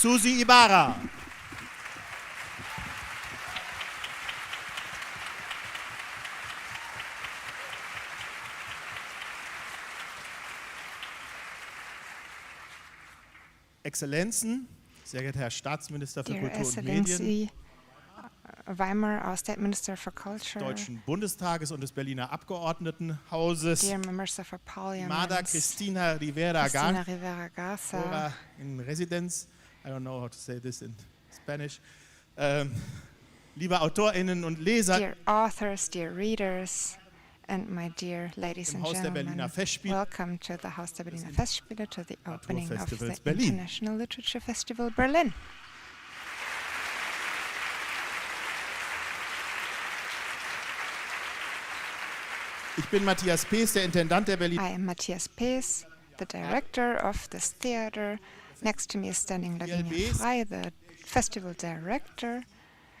Susie Ibarra. Exzellenzen, sehr geehrter Herr Staatsminister für Dear Kultur und Excellency, Medien, Weimer, our State Minister for Culture, Deutschen Bundestages und des Berliner Abgeordnetenhauses, dear members of our parliament, Mada Cristina Rivera Cristina Rivera Garza, Garza in Residence, I don't know how to say this in Spanish, liebe AutorInnen und Leser dear authors, dear readers, and my dear ladies im and Haus der gentlemen, Berliner Festspiele, welcome to the Haus der Berliner Festspiele, to the opening of the Literaturfestivals Berlin. International Literature Festival Berlin. Ich bin Matthias Pees, der Intendant der Berliner. I am Matthias Pees, the director of this theater. Next to me is standing Lavinia Frey, the festival director,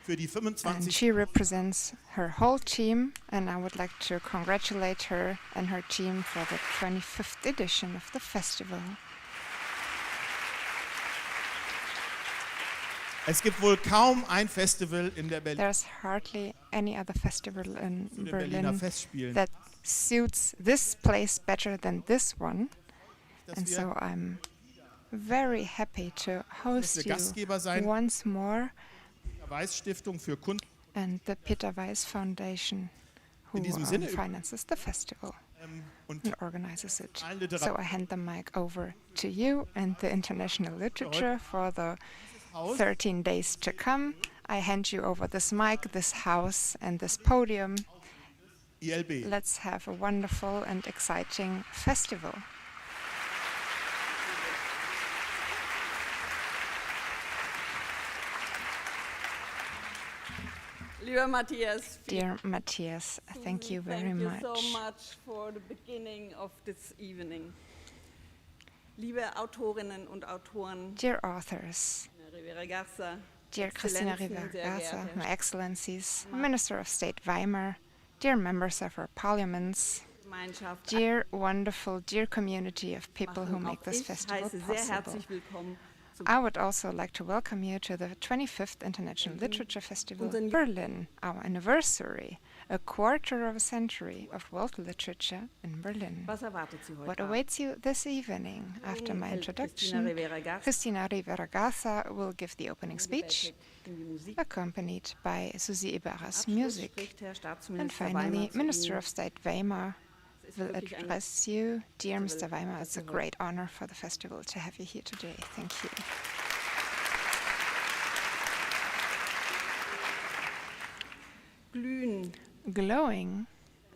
Für die and 25. she represents her whole team, and I would like to congratulate her and her team for the 25th edition of the festival. Es gibt wohl kaum ein Festival in der Berlin There's hardly any other festival in zu den Berliner Berlin Festspielen, that suits this place better than this one, dass and wir so I'm very happy to host der you Gastgeber sein, once more, der Weiß-Stiftung für Kunst and the Peter Weiss Foundation, who In diesem Sinne finances the festival und and organizes it. allen So Literatur I hand the mic over to you and the international literature for the Haus. 13 days to come. I hand you over this mic, this house, and this podium. ILB. Let's have a wonderful and exciting festival. Lieber Matthias, Dear Matthias, thank you very much. Thank you so much for the beginning of this evening. Liebe Autorinnen und Autoren, Dear authors, Rivera Garza, dear Cristina Exzellenzen, Rivera sehr Garza, geehrte my excellencies, Minister of State Weimer, dear members of our parliaments, Gemeinschaft, dear wonderful, dear community of people who machen. make Auch this ich festival heiße sehr possible. herzlich willkommen zum I would also like to welcome you to the 25th International Literature Festival in Berlin, our anniversary, a quarter of a century of world literature in Berlin. Was erwartet Sie heute What Abend? awaits you this evening? After my Cristina introduction, Rivera Garza Cristina Rivera Garza will give the opening speech, in die Musik. accompanied by Susie Ibarra's Abschluss music. spricht Herr And Staatsminister finally, Weimer zu Minister Ihnen. of State Weimer Es ist will wirklich ein address you. Dear Mr. Festival Weimer, it's a to great honor for the festival to have you here today. Thank you. Glühen, Glowing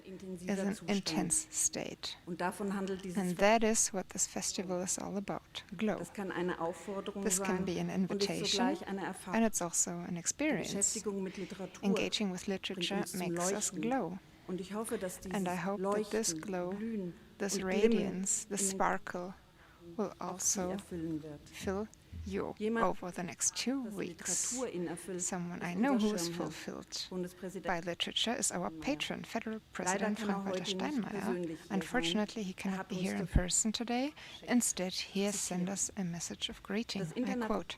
is intensiver an Zustand. intense state. Und davon handelt dieses And that is what this festival is all about. Glow. Das kann eine Aufforderung This can sein be an und ist invitation, zugleich eine and Erfahrung. it's also an experience. Beschäftigung mit Literatur. Engaging with literature uns zum makes us Leuchten. glow. Und ich hoffe, dass dieses And I hope that this Leuchten, glow, Glühen this und Glimmen radiance, this in den sparkle will auch Sie also erfüllen wird. fill you Jemand, over the next 2 dass weeks. Literatur ihn erfüllt, Someone ist I know unser who is Schirmherr, fulfilled by Bundespräsident. literature is our patron, Federal Leider President kann er Frank-Walter heute nicht Steinmeier. persönlich hier Unfortunately, he sein. Er cannot hat be uns here in person today. Instead, he has sent us a message of greeting. Das I Interna- quote,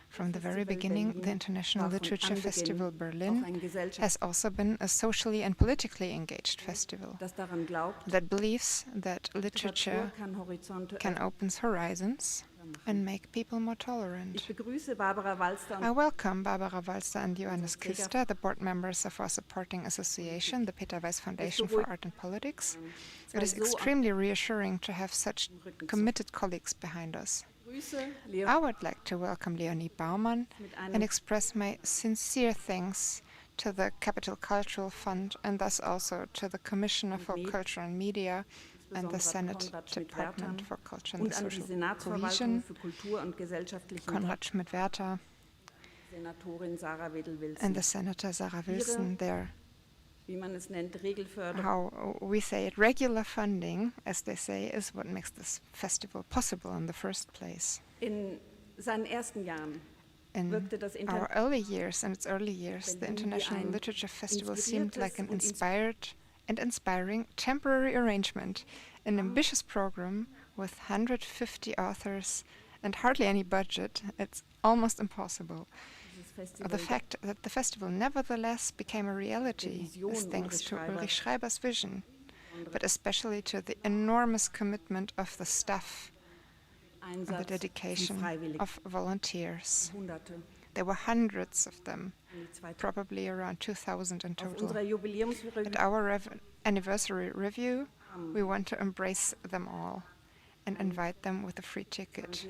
"From the very Festival beginning, Berlin the International war von Literature Anbeginn Festival auch Berlin ein Gesellschaft, has also been a socially and politically engaged festival das daran glaubt, that believes that literature Literatur kann Horizonte can öffnen. open horizons and make people more tolerant." Ich begrüße Barbara Walster I und welcome Barbara Walster and Johannes Kister, the board members of our supporting association, the Peter Weiss Foundation for Art and Politics. It is extremely reassuring to have such committed colleagues behind us. Grüße I would like to welcome Leonie Baumann mit and einem express my sincere thanks to the Capital Cultural Fund and thus also to the Commissioner for Culture and Media and the Senate Konrad Department Schmidt-Werther for Culture and und the an die Social Senatsverwaltung Cohesion, für Kultur und gesellschaftlichen Konrad Schmidt-Werther, Senatorin Sarah Wedel-Wilson. and the Senator Sarah Wilson, their, Wie man es nennt, Regelförderung how we say it, regular funding, as they say, is what makes this festival possible in the first place. in seinen ersten Jahren In wirkte das our early years, in its early years, the Berlin wie International ein Literature Festival seemed like an inspiriertes und inspired and inspiring temporary arrangement, an ambitious program with 150 authors and hardly any budget. It's almost impossible. The fact that the festival nevertheless became a reality is thanks to Ulrich Schreiber's vision, but especially to the enormous commitment of the staff and the dedication of volunteers. There were hundreds of them, probably around 2,000 in total. At our anniversary review, we want to embrace them all and invite them with a free ticket.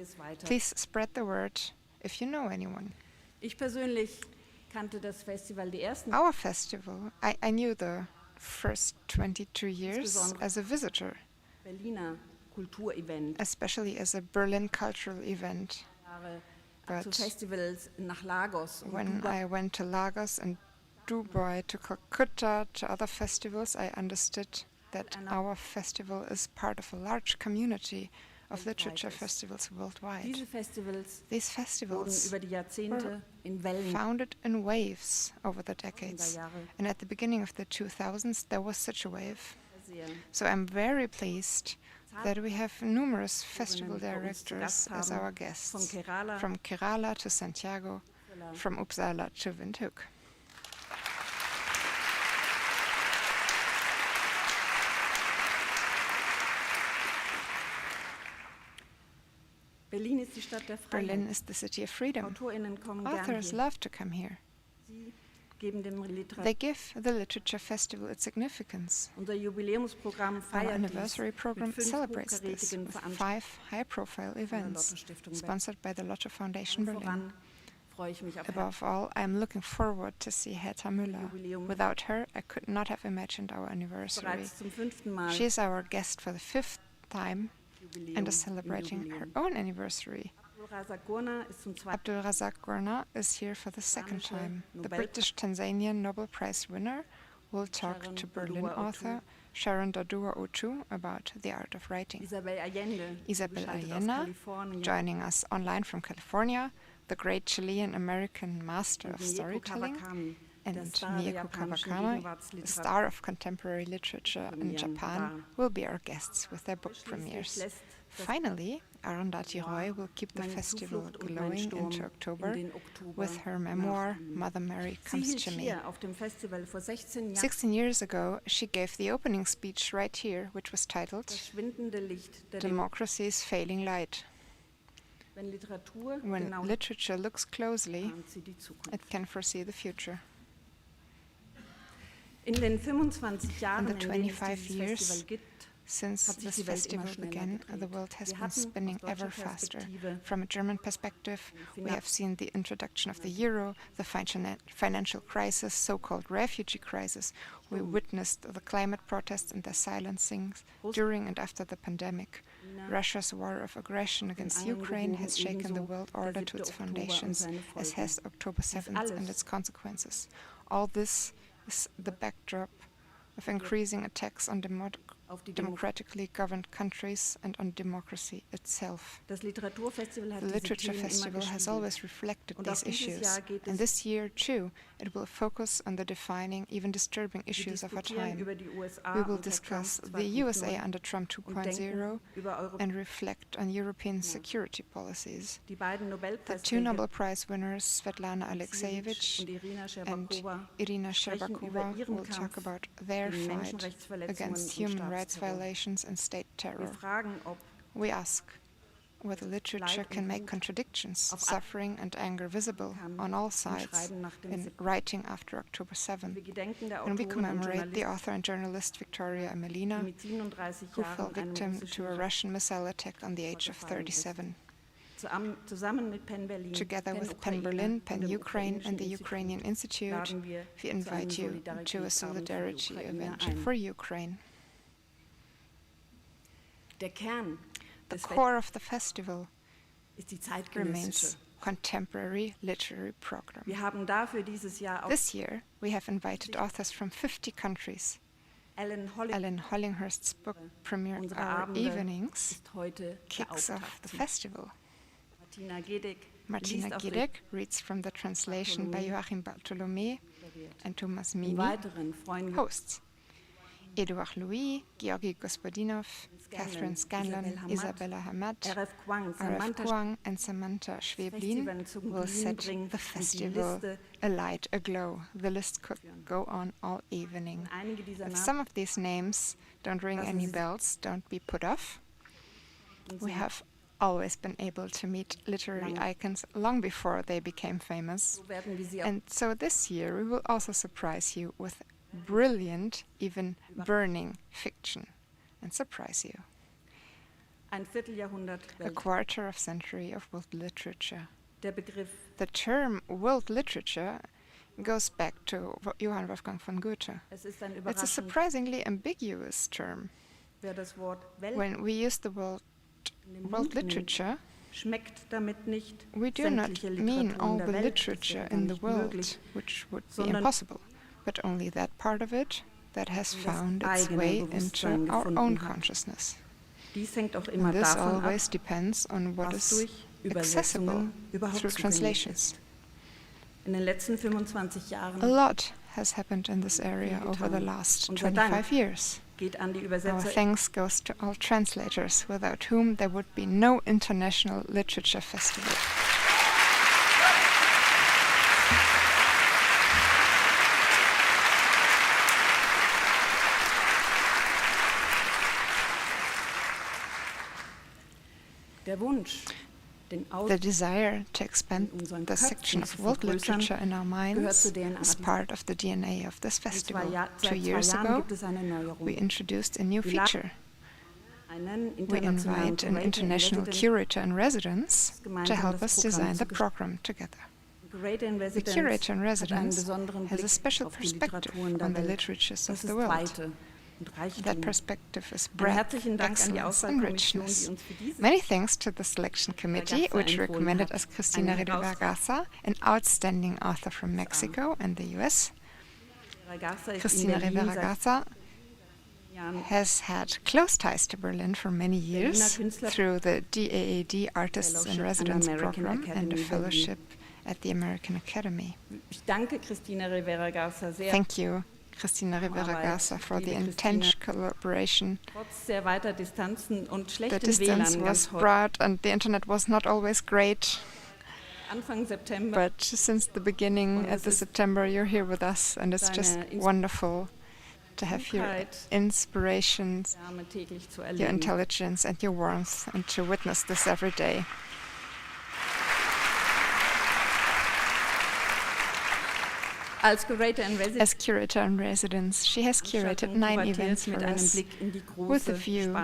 Please spread the word if you know anyone. Our festival, I knew the first 22 years as a visitor, especially as a Berlin cultural event. But when I went to Lagos and Dubai, to Calcutta, to other festivals, I understood that our festival is part of a large community of literature festivals worldwide. These festivals were founded in waves over the decades, and at the beginning of the 2000s there was such a wave. So I'm very pleased that we have numerous festival directors as our guests, from Kerala to Santiago, from Uppsala to Windhoek. Berlin is the city of freedom. Authors love to come here. They give the literature festival its significance. Our anniversary program celebrates this with 5 high-profile events sponsored by the Lotto Foundation Berlin. Above all, I am looking forward to see Hertha Müller. Without her, I could not have imagined our anniversary. She is our guest for the 5th time and is celebrating her own anniversary. Abdul Razak Gurna is here for the 2nd time. The British-Tanzanian Nobel Prize winner will talk to Berlin author Sharon Dodua Otu about the art of writing. Isabel Allende, joining us online from California, the great Chilean-American master of storytelling, and Mieko Kawakami, a star of contemporary literature in Japan, will be our guests with their book premieres. Finally, Arundhati Roy will keep the festival glowing into October with her memoir, Mother Mary Comes to Me. 16 years ago, she gave the opening speech right here, which was titled Democracy's Failing Light. When literature looks closely, it can foresee the future. In the 25 years since this festival began, the world has been spinning ever faster. From a German perspective, we have seen the introduction of the euro, the financial crisis, so-called refugee crisis. We witnessed the climate protests and their silencing during and after the pandemic. Russia's war of aggression against Ukraine has shaken the world order to its foundations, as has October 7th and its consequences. All this is the backdrop of increasing attacks on democratically governed countries and on democracy itself. The Literature Festival has always reflected these issues, and this year, too, it will focus on the defining, even disturbing issues of our time. We will discuss the USA under Trump 2.0 and reflect on European security policies. The 2 Nobel Prize winners, Svetlana Alexievich and Irina Shcherbakova, will talk about their fight against human rights violations and state terror. We ask whether literature can make contradictions, suffering and anger visible on all sides in writing after October 7th. And we commemorate the author and journalist Victoria Amelina, who fell victim to a Russian missile attack on the age of 37. Together with PEN Berlin, PEN Ukraine and the Ukrainian Institute, we invite you to a solidarity event for Ukraine. The core of the festival remains contemporary literary program. This year, we have invited authors from 50 countries. Ellen Hollinghurst's book premiere, Our Evenings, kicks off the festival. Martina Giedek reads from the translation by Joachim Bartholomé, and Thomas Mimi hosts. Edouard Louis, Georgi Gospodinov, Catherine Scanlon, Isabella Hamad, R.F. Kwang, and Samantha Schweblin will set the festival alight aglow. The list could go on all evening. If some of these names don't ring any bells, don't be put off. We have always been able to meet literary icons long before they became famous. And so this year we will also surprise you with brilliant, even burning fiction, and surprise you. A quarter of century of world literature. The term world literature goes back to Johann Wolfgang von Goethe. It's a surprisingly ambiguous term. When we use the word world literature, we do not mean all the literature in the world, which would be impossible, but only that part of it that has found its way into our own consciousness. And this always depends on what is accessible through translations. A lot has happened in this area over the last 25 years. Our thanks goes to all translators, without whom there would be no international literature festival. The desire to expand the section of world literature in our minds is part of the DNA of this festival. 2 years ago, we introduced a new feature. We invite an international curator in residence to help us design the program together. The curator in residence has a special perspective on the literatures of the world. That perspective is breadth, excellence, and richness. Many thanks to the selection committee, which recommended us Cristina Rivera Garza, an outstanding author from Mexico and the US. Cristina Rivera Garza has had close ties to Berlin for many years through the DAAD Artists in Residence program and a fellowship at the American Academy. Thank you, Cristina Rivera Garza, for the intense collaboration. The distance was broad and the internet was not always great. But since the beginning at the September, you're here with us, and it's just wonderful to have your inspirations, your intelligence, and your warmth, and to witness this every day. As curator in residence, she has curated 9 events for us with a view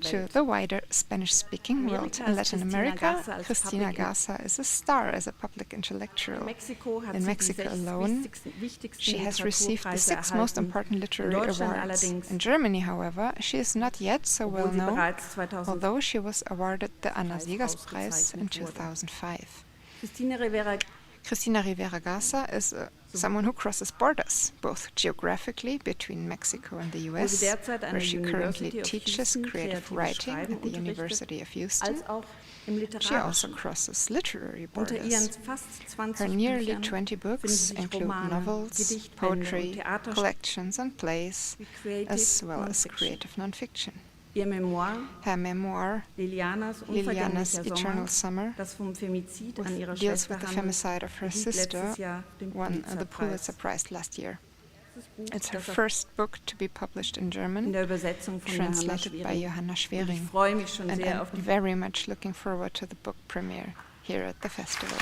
to the wider Spanish-speaking world. In Latin America, Cristina Garza is a star as a public intellectual. In Mexico alone, she has received the 6 most important literary awards. In Germany, however, she is not yet so well known, although she was awarded the Anna Siegers Prize in 2005. Cristina Rivera Garza is someone who crosses borders, both geographically between Mexico and the US, where she currently teaches creative writing at the University of Houston. She also crosses literary borders. Her nearly 20 books include novels, poetry, collections and plays, as well as creative nonfiction. Her memoir, Liliana's Eternal Summer, deals with the femicide of her sister, won the Pulitzer Prize last year. It's her first book to be published in German, translated by Johanna Schwering, and I'm very much looking forward to the book premiere here at the festival.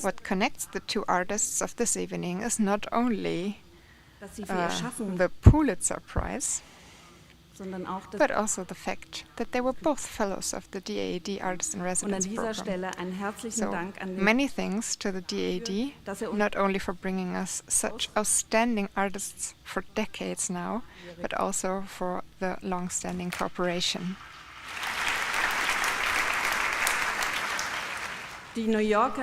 What connects the 2 artists of this evening is not only the Pulitzer Prize, but also the fact that they were both fellows of the DAAD Artists in Residence program. So many thanks to the DAAD, not only for bringing us such outstanding artists for decades now, but also for the long-standing cooperation. New York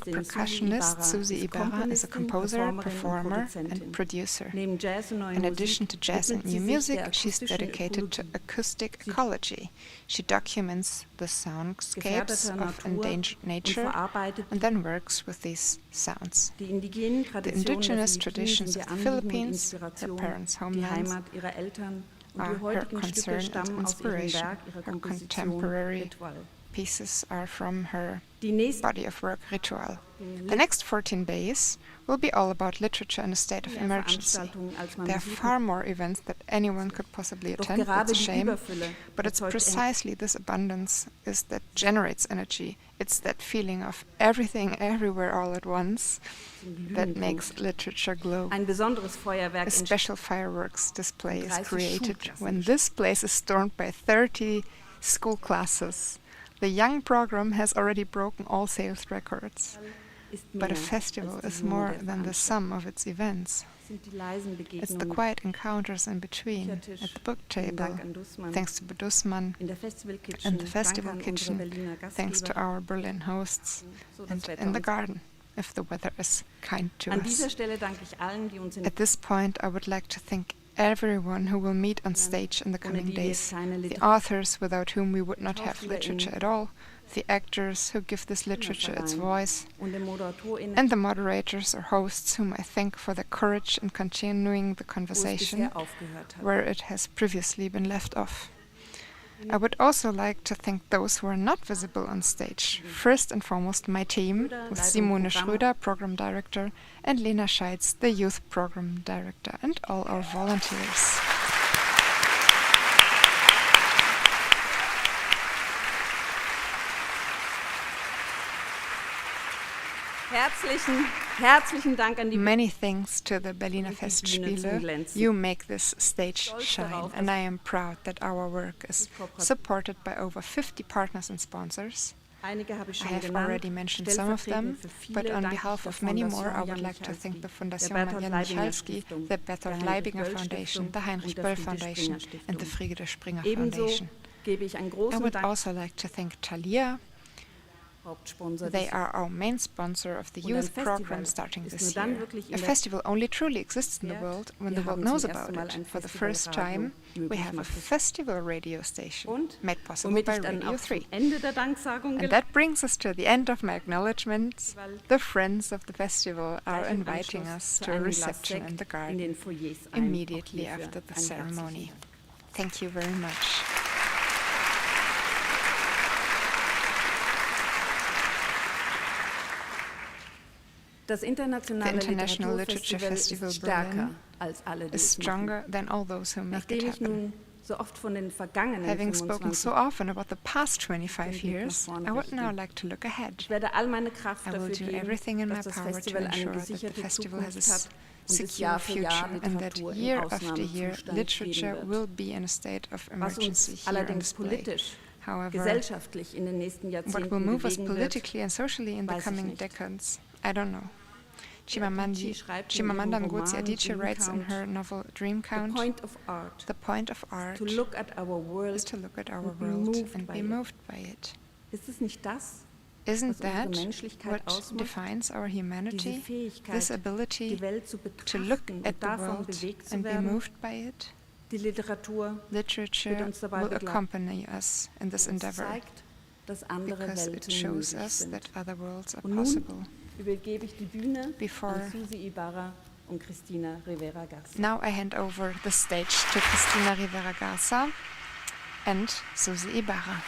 percussionist Susie Ibarra is a composer, performer, and producer. In addition to jazz and new music, she's dedicated to acoustic ecology. She documents the soundscapes of endangered nature and then works with these sounds. The indigenous traditions of the Philippines, her parents' homelands, are her concern and inspiration. Her contemporary pieces are from her body of work, Ritual. The next 14 days will be all about literature in a state of emergency. There are far more events that anyone could possibly attend, that's a shame, but it's precisely this abundance that generates energy. It's that feeling of everything everywhere all at once that makes literature glow. A special fireworks display is created when this place is stormed by 30 school classes. The young program has already broken all sales records. But a festival is more than the sum of its events. It's the quiet encounters in between, at the book table, thanks to Budusman, in the festival kitchen, thanks to our Berlin hosts, and in the garden, if the weather is kind to us. At this point, I would like to thank everyone who will meet on stage in the coming days, the authors without whom we would not have literature at all, the actors who give this literature its voice, and the moderators or hosts whom I thank for their courage in continuing the conversation where it has previously been left off. I would also like to thank those who are not visible on stage. First and foremost, my team, with Simone Schröder, Program Director, and Lena Scheitz, the Youth Program Director, and all our volunteers. Herzlichen Dank an die Many thanks to the Berliner Festspiele. You make this stage shine, and I am proud that our work is supported by over 50 partners and sponsors. I have already mentioned some of them, but on behalf of many more, I would like to thank the Fondation Marian Michalski, the Bertolt Leibinger Foundation, the Heinrich Böll Foundation, and the Friede Springer Foundation. I would also like to thank Thalia. They are our main sponsor of the youth program starting this year. A festival only truly exists in the world when the world knows about it. For the first time, we have a festival radio station, made possible by Radio 3. And that brings us to the end of my acknowledgements. The friends of the festival are inviting us to a reception in the garden immediately after the ceremony. Thank you very much. The International Literature Festival Berlin is stronger than all those who make it happen. Having spoken so often about the past 25 years, I would now like to look ahead. I will do everything in my power to ensure that the festival has a secure future and that year after year literature will be in a state of emergency here on display. However, what will move us politically and socially in the coming decades, I don't know. Chimamanda Ngozi Adichie writes in her novel Dream Count, the point of art is to look at our world and be moved by it. Isn't that what defines our humanity? This ability to look at the world and be moved by it? Literature will accompany us in this endeavor because it shows us that other worlds are possible. Before Susie Ibarra und Cristina Rivera Garza. Now I hand over the stage to Cristina Rivera Garza and Susie Ibarra.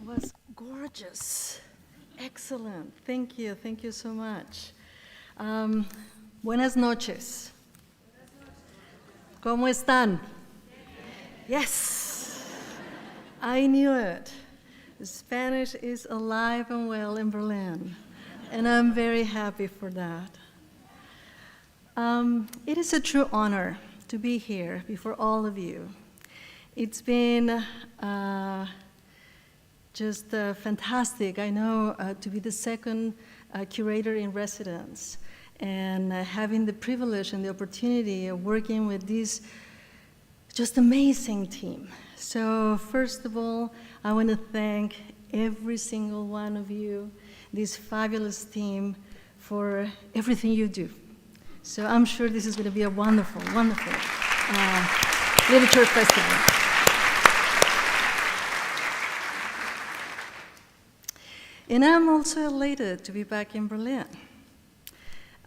was gorgeous. Excellent. Thank you so much. Buenas noches. ¿Cómo están? Yes, I knew it. Spanish is alive and well in Berlin, and I'm very happy for that. It is a true honor to be here before all of you. It's been just fantastic, I know, to be the second curator in residence and having the privilege and the opportunity of working with this just amazing team. So first of all, I want to thank every single one of you, this fabulous team, for everything you do. So I'm sure this is going to be a wonderful, wonderful literature festival. And I'm also elated to be back in Berlin.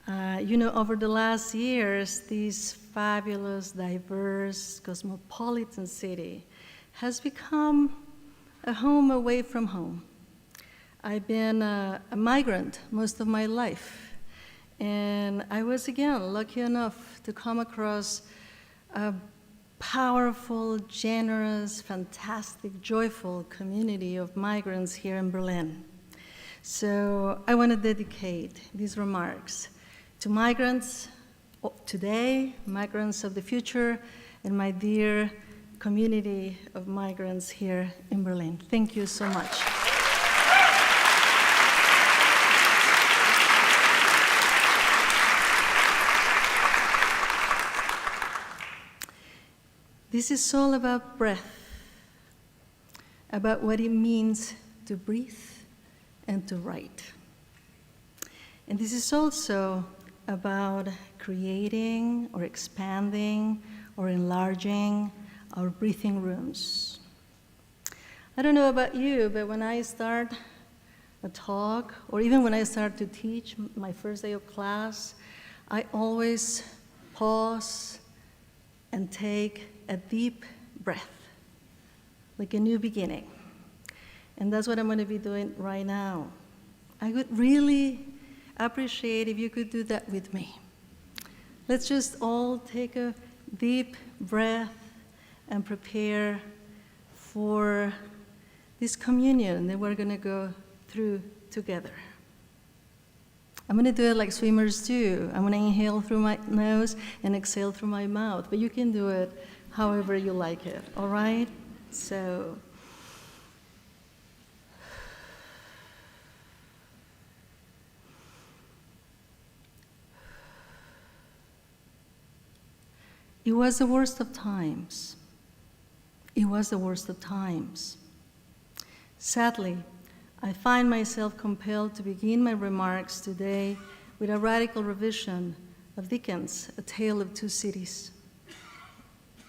You know, over the last years, this fabulous, diverse, cosmopolitan city has become a home away from home. I've been a migrant most of my life. And I was, again, lucky enough to come across a powerful, generous, fantastic, joyful community of migrants here in Berlin. So I want to dedicate these remarks to migrants today, migrants of the future, and my dear community of migrants here in Berlin. Thank you so much. This is all about breath, about what it means to breathe and to write. And this is also about creating or expanding or enlarging our breathing rooms. I don't know about you, but when I start a talk, or even when I start to teach my first day of class, I always pause and take a deep breath, like a new beginning. And that's what I'm going to be doing right now. I would really appreciate if you could do that with me. Let's just all take a deep breath and prepare for this communion that we're going to go through together. I'm going to do it like swimmers do. I'm going to inhale through my nose and exhale through my mouth, but you can do it however you like it, all right? So, it was the worst of times. It was the worst of times. Sadly, I find myself compelled to begin my remarks today with a radical revision of Dickens' A Tale of Two Cities.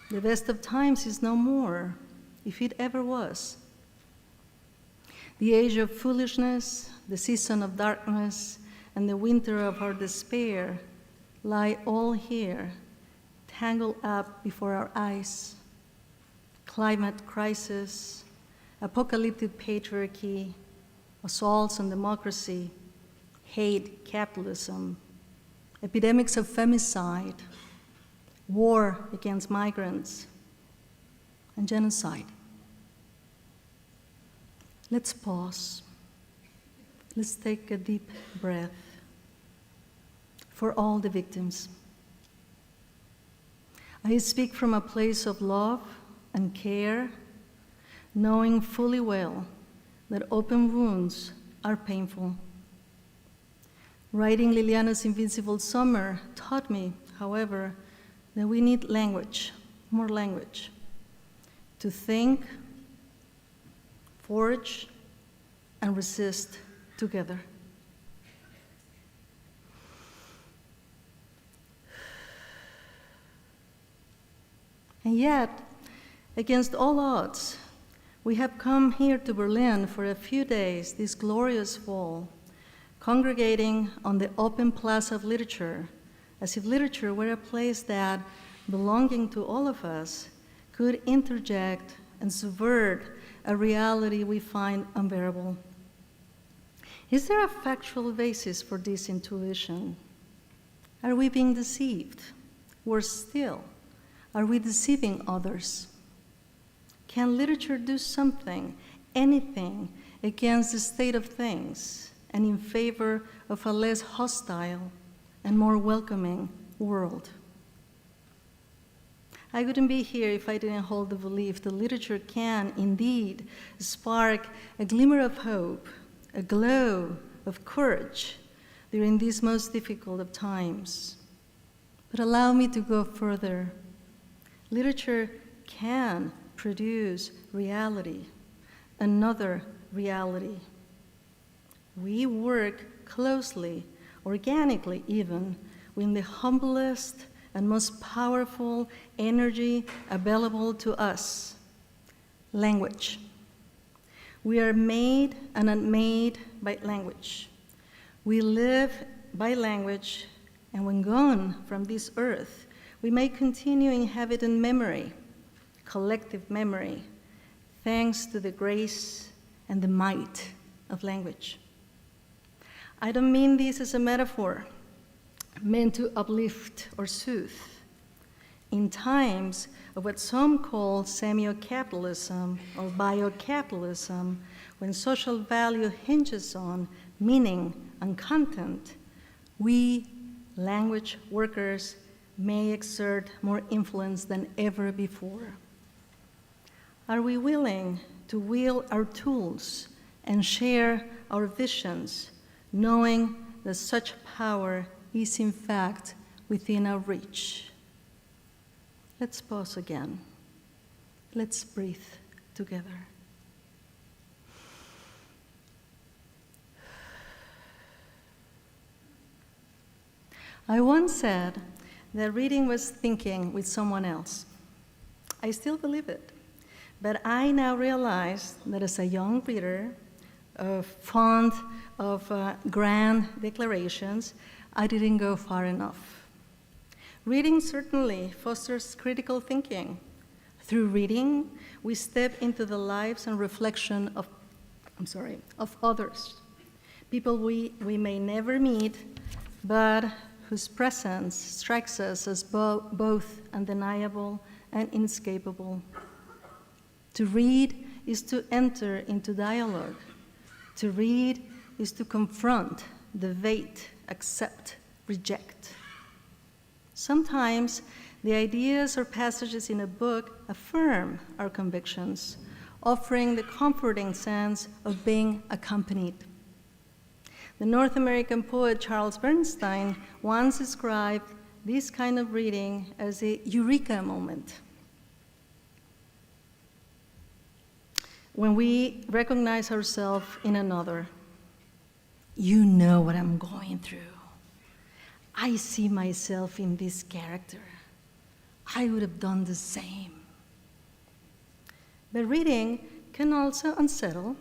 The best of times is no more, if it ever was. The age of foolishness, the season of darkness, and the winter of our despair lie all here, tangled up before our eyes. Climate crisis, apocalyptic patriarchy, assaults on democracy, hate, capitalism, epidemics of femicide, war against migrants, and genocide. Let's pause. Let's take a deep breath for all the victims. I speak from a place of love and care, knowing fully well that open wounds are painful. Writing Liliana's Invincible Summer taught me, however, that we need language, more language, to think, forge, and resist together. And yet, against all odds, we have come here to Berlin for a few days this glorious fall, congregating on the open plaza of literature, as if literature were a place that, belonging to all of us, could interject and subvert a reality we find unbearable. Is there a factual basis for this intuition? Are we being deceived? Worse still, are we deceiving others? Can literature do something, anything, against the state of things and in favor of a less hostile and more welcoming world? I wouldn't be here if I didn't hold the belief that literature can indeed spark a glimmer of hope, a glow of courage during these most difficult of times. But allow me to go further. Literature can produce reality, another reality. We work closely, organically even, with the humblest and most powerful energy available to us, language. We are made and unmade by language. We live by language, and when gone from this earth, we may continue inhabiting memory, collective memory, thanks to the grace and the might of language. I don't mean this as a metaphor meant to uplift or soothe. In times of what some call semio-capitalism or bio-capitalism, when social value hinges on meaning and content, we, language workers, may exert more influence than ever before. Are we willing to wield our tools and share our visions, knowing that such power is in fact within our reach? Let's pause again. Let's breathe together. I once said that reading was thinking with someone else. I still believe it, but I now realize that as a young reader, fond of grand declarations, I didn't go far enough. Reading certainly fosters critical thinking. Through reading, we step into the lives and reflection of others, people we may never meet, but whose presence strikes us as both undeniable and inescapable. To read is to enter into dialogue. To read is to confront, debate, accept, reject. Sometimes the ideas or passages in a book affirm our convictions, offering the comforting sense of being accompanied. The North American poet Charles Bernstein once described this kind of reading as a eureka moment. When we recognize ourselves in another, you know what I'm going through. I see myself in this character. I would have done the same. But reading can also unsettle.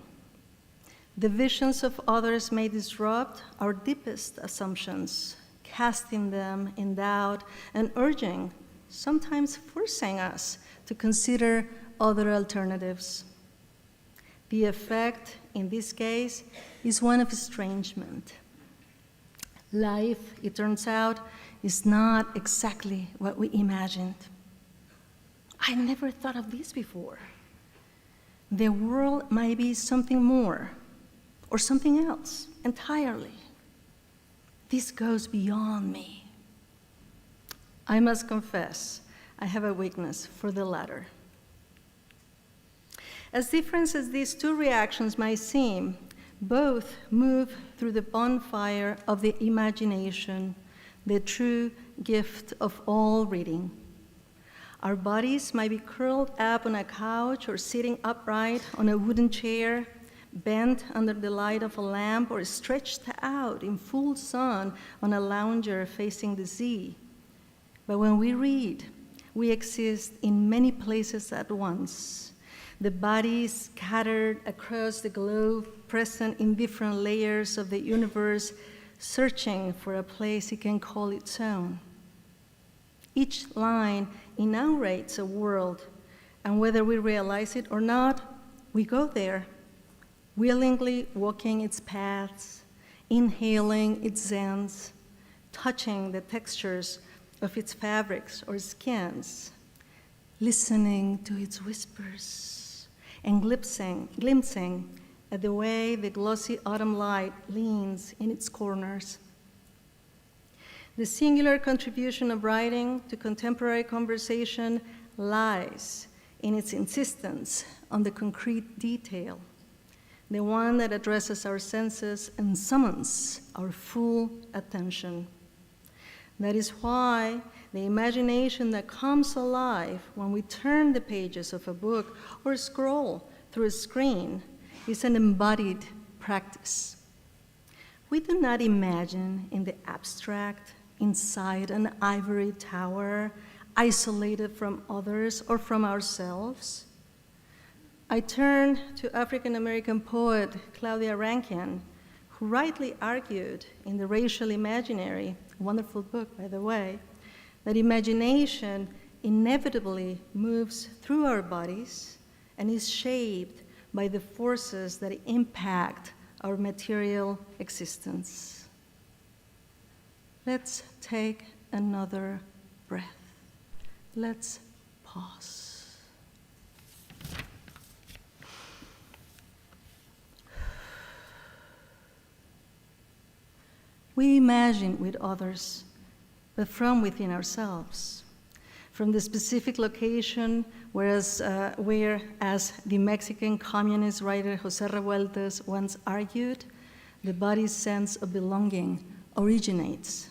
The visions of others may disrupt our deepest assumptions, casting them in doubt and urging, sometimes forcing us to consider other alternatives. The effect, in this case, is one of estrangement. Life, it turns out, is not exactly what we imagined. I never thought of this before. The world might be something more, or something else entirely. This goes beyond me. I must confess, I have a weakness for the latter. As different as these two reactions might seem, both move through the bonfire of the imagination, the true gift of all reading. Our bodies might be curled up on a couch or sitting upright on a wooden chair, bent under the light of a lamp, or stretched out in full sun on a lounger facing the sea. But when we read, we exist in many places at once. The body scattered across the globe, present in different layers of the universe, searching for a place it can call its own. Each line inaugurates a world, and whether we realize it or not, we go there, willingly walking its paths, inhaling its scents, touching the textures of its fabrics or skins, listening to its whispers, and glimpsing at the way the glossy autumn light leans in its corners. The singular contribution of writing to contemporary conversation lies in its insistence on the concrete detail, the one that addresses our senses and summons our full attention. That is why the imagination that comes alive when we turn the pages of a book or scroll through a screen is an embodied practice. We do not imagine in the abstract, inside an ivory tower, isolated from others or from ourselves. I turn to African-American poet Claudia Rankine, who rightly argued in The Racial Imaginary, a wonderful book, by the way, that imagination inevitably moves through our bodies and is shaped by the forces that impact our material existence. Let's take another breath. Let's pause. We imagine with others, but from within ourselves, from the specific location whereas the Mexican communist writer José Revueltas once argued, the body's sense of belonging originates.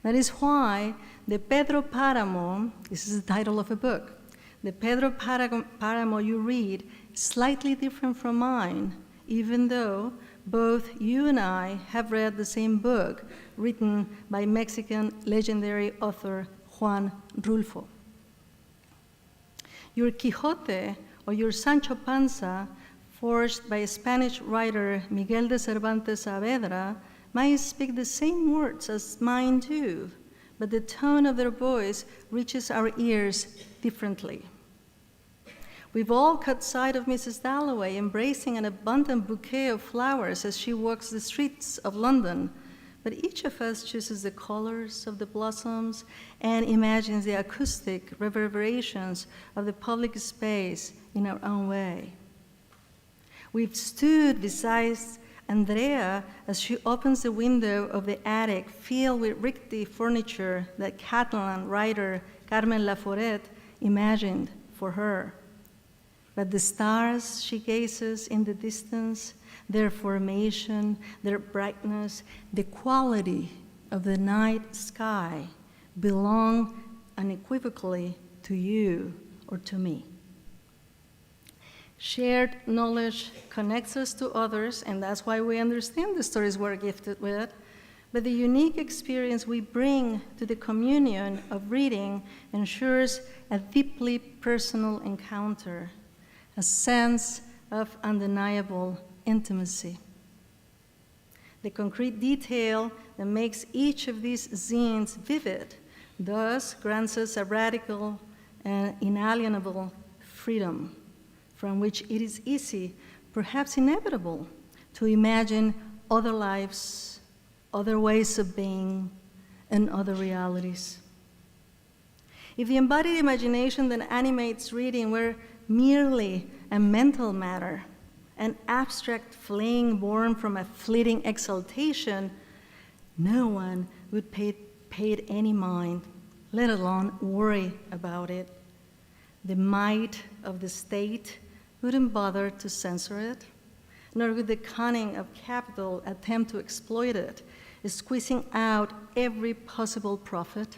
That is why the Pedro Páramo, this is the title of a book, the Pedro Páramo you read is slightly different from mine, even though both you and I have read the same book written by Mexican legendary author Juan Rulfo. Your Quijote or your Sancho Panza, forged by Spanish writer Miguel de Cervantes Saavedra, might speak the same words as mine do, but the tone of their voice reaches our ears differently. We've all caught sight of Mrs. Dalloway embracing an abundant bouquet of flowers as she walks the streets of London, but each of us chooses the colors of the blossoms and imagines the acoustic reverberations of the public space in our own way. We've stood beside Andrea as she opens the window of the attic filled with rickety furniture that Catalan writer Carmen Laforet imagined for her. But the stars she gazes in the distance, their formation, their brightness, the quality of the night sky belong unequivocally to you or to me. Shared knowledge connects us to others, and that's why we understand the stories we're gifted with, but the unique experience we bring to the communion of reading ensures a deeply personal encounter, a sense of undeniable intimacy. The concrete detail that makes each of these zines vivid thus grants us a radical and inalienable freedom from which it is easy, perhaps inevitable, to imagine other lives, other ways of being, and other realities. If the embodied imagination that animates reading were merely a mental matter, an abstract fling born from a fleeting exaltation, no one would pay it any mind, let alone worry about it. The might of the state wouldn't bother to censor it, nor would the cunning of capital attempt to exploit it, squeezing out every possible profit.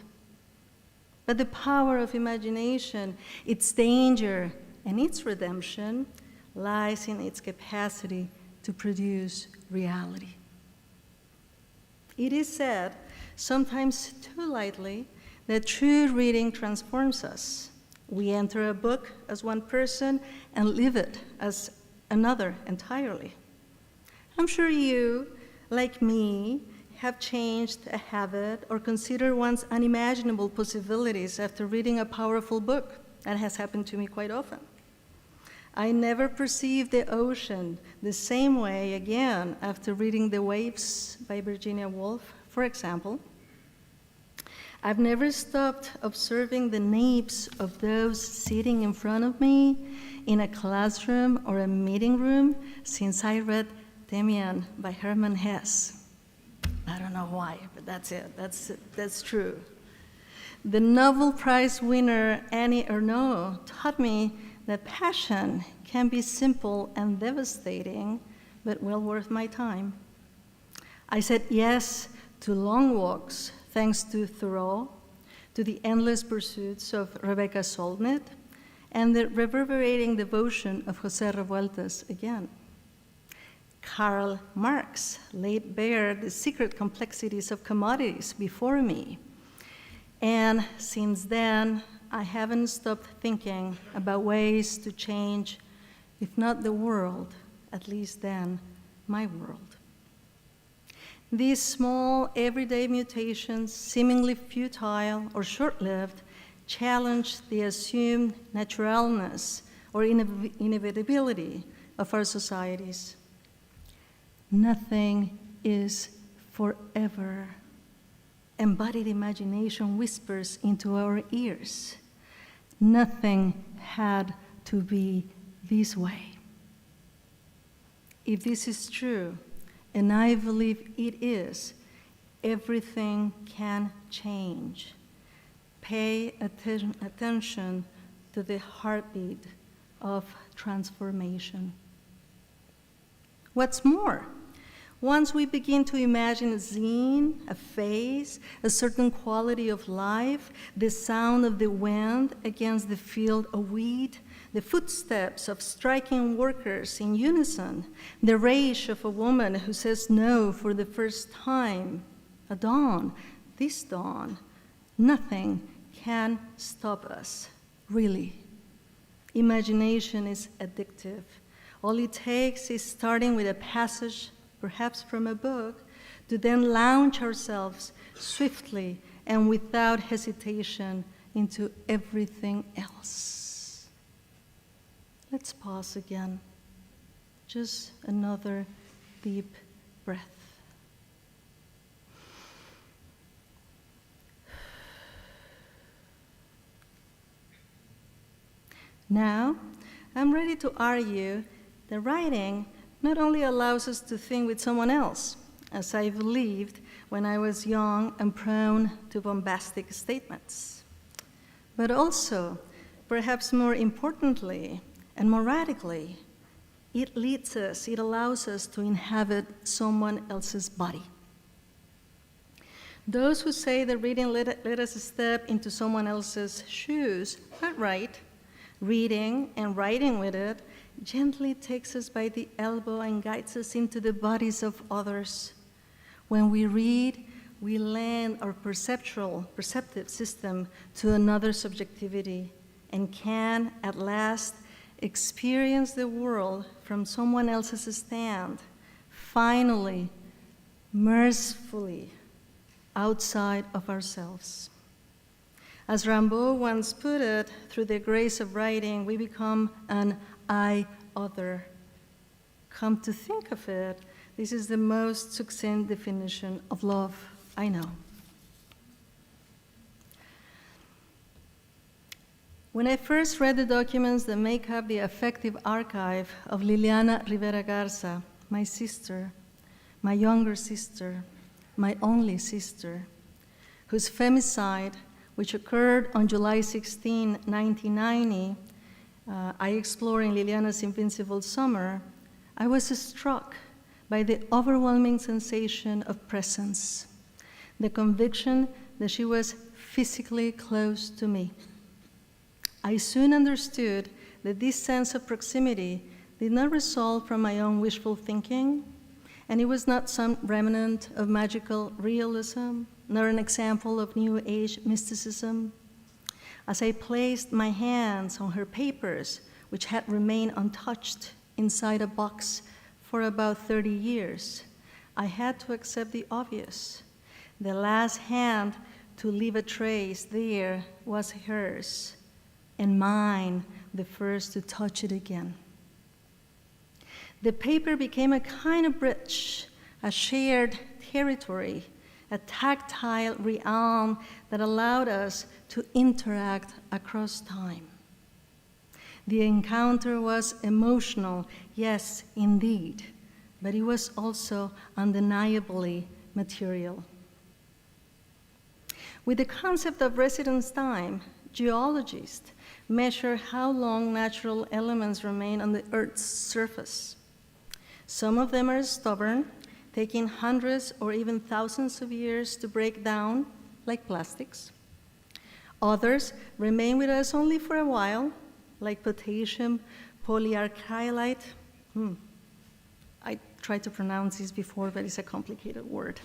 But the power of imagination, its danger, and its redemption lies in its capacity to produce reality. It is said, sometimes too lightly, that true reading transforms us. We enter a book as one person and leave it as another entirely. I'm sure you, like me, have changed a habit or considered one's unimaginable possibilities after reading a powerful book. That has happened to me quite often. I never perceived the ocean the same way again after reading The Waves by Virginia Woolf, for example. I've never stopped observing the names of those sitting in front of me in a classroom or a meeting room since I read Demian by Hermann Hesse. I don't know why, but that's it. That's true. The Nobel Prize winner Annie Ernaux taught me that passion can be simple and devastating, but well worth my time. I said yes to long walks, thanks to Thoreau, to the endless pursuits of Rebecca Solnit, and the reverberating devotion of José Revueltas again. Karl Marx laid bare the secret complexities of commodities before me. And since then, I haven't stopped thinking about ways to change, if not the world, at least then, my world. These small, everyday mutations, seemingly futile or short-lived, challenge the assumed naturalness or inevitability of our societies. Nothing is forever. Embodied imagination whispers into our ears. Nothing had to be this way. If this is true, and I believe it is, everything can change. Pay attention to the heartbeat of transformation. What's more, once we begin to imagine a scene, a face, a certain quality of life, the sound of the wind against the field of wheat, the footsteps of striking workers in unison, the rage of a woman who says no for the first time, a dawn, this dawn, nothing can stop us, really. Imagination is addictive. All it takes is starting with a passage, perhaps from a book, to then launch ourselves swiftly and without hesitation into everything else. Let's pause again. Just another deep breath. Now, I'm ready to argue that writing not only allows us to think with someone else, as I believed when I was young and prone to bombastic statements, but also, perhaps more importantly and more radically, it allows us to inhabit someone else's body. Those who say that reading let us step into someone else's shoes are right. Reading and writing with it gently takes us by the elbow and guides us into the bodies of others. When we read, we lend our perceptive system to another subjectivity and can, at last, experience the world from someone else's stand, finally, mercifully, outside of ourselves. As Rimbaud once put it, through the grace of writing, we become an I-other. Come to think of it, this is the most succinct definition of love I know. When I first read the documents that make up the affective archive of Milena Rivera Garza, my sister, my younger sister, my only sister, whose femicide, which occurred on July 16, 1990, I explore in Liliana's Invincible Summer, I was struck by the overwhelming sensation of presence, the conviction that she was physically close to me. I soon understood that this sense of proximity did not result from my own wishful thinking, and it was not some remnant of magical realism, nor an example of New Age mysticism. As I placed my hands on her papers, which had remained untouched inside a box for about 30 years, I had to accept the obvious. The last hand to leave a trace there was hers, and mine the first to touch it again. The paper became a kind of bridge, a shared territory, a tactile realm that allowed us to interact across time. The encounter was emotional, yes, indeed, but it was also undeniably material. With the concept of residence time, geologists measure how long natural elements remain on the Earth's surface. Some of them are stubborn, taking hundreds or even thousands of years to break down, like plastics. Others remain with us only for a while, like potassium polyarchylite. I tried to pronounce this before, but it's a complicated word.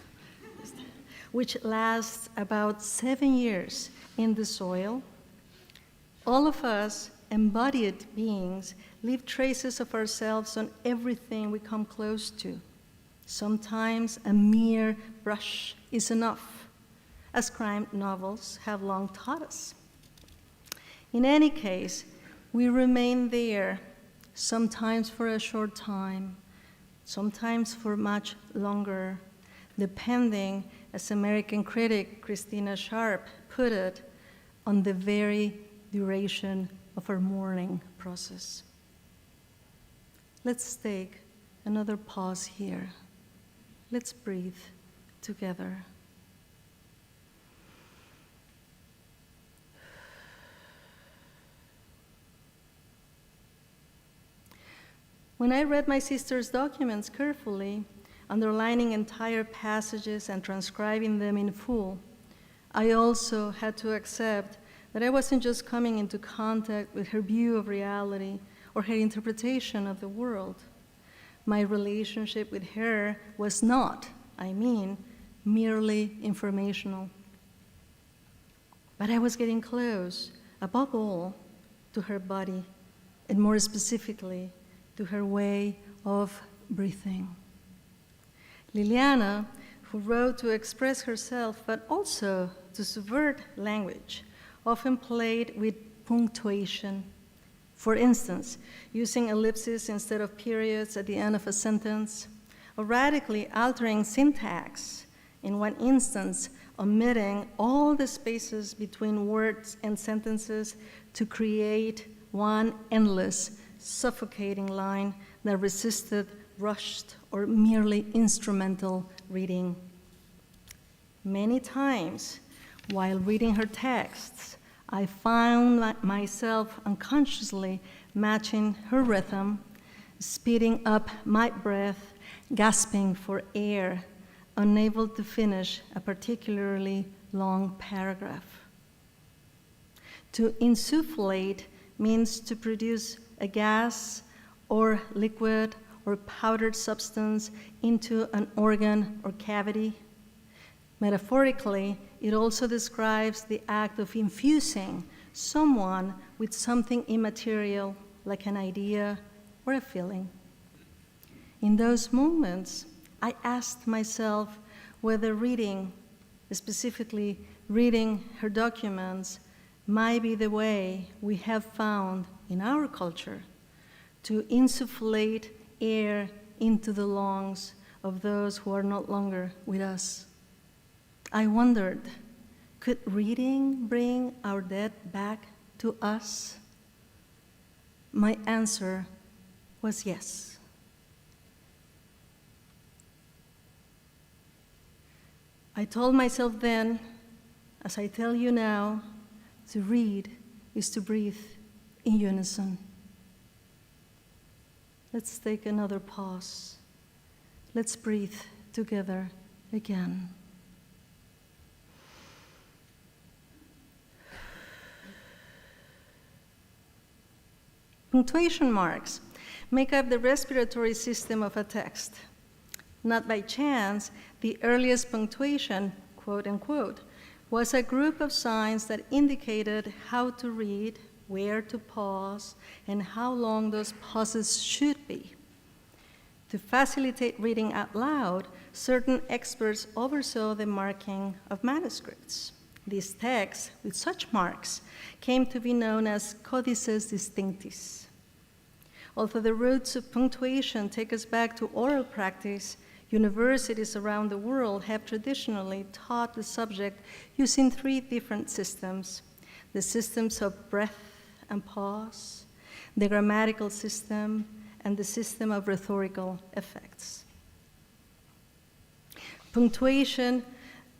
Which lasts about 7 years in the soil. All of us, embodied beings, leave traces of ourselves on everything we come close to. Sometimes a mere brush is enough, as crime novels have long taught us. In any case, we remain there, sometimes for a short time, sometimes for much longer, depending, as American critic Christina Sharp put it, on the very duration of our mourning process. Let's take another pause here. Let's breathe together. When I read my sister's documents carefully, underlining entire passages and transcribing them in full, I also had to accept that I wasn't just coming into contact with her view of reality or her interpretation of the world. My relationship with her was not, merely informational. But I was getting close, above all, to her body, and more specifically, to her way of breathing. Liliana, who wrote to express herself, but also to subvert language, often played with punctuation. For instance, using ellipses instead of periods at the end of a sentence, or radically altering syntax, in one instance, omitting all the spaces between words and sentences to create one endless, suffocating line that resisted rushed or merely instrumental reading. Many times, while reading her texts, I found myself unconsciously matching her rhythm, speeding up my breath, gasping for air, unable to finish a particularly long paragraph. To insufflate means to produce a gas or liquid or powdered substance into an organ or cavity. Metaphorically, it also describes the act of infusing someone with something immaterial, like an idea or a feeling. In those moments, I asked myself whether reading, specifically reading her documents, might be the way we have found in our culture to insufflate air into the lungs of those who are no longer with us. I wondered, could reading bring our dead back to us? My answer was yes. I told myself then, as I tell you now, to read is to breathe in unison. Let's take another pause. Let's breathe together again. Punctuation marks make up the respiratory system of a text. Not by chance, the earliest punctuation, quote unquote, was a group of signs that indicated how to read, where to pause, and how long those pauses should be. To facilitate reading out loud, certain experts oversaw the marking of manuscripts. These texts, with such marks, came to be known as codices distinctis. Although the roots of punctuation take us back to oral practice, universities around the world have traditionally taught the subject using 3 different systems: the systems of breath and pause, the grammatical system, and the system of rhetorical effects. Punctuation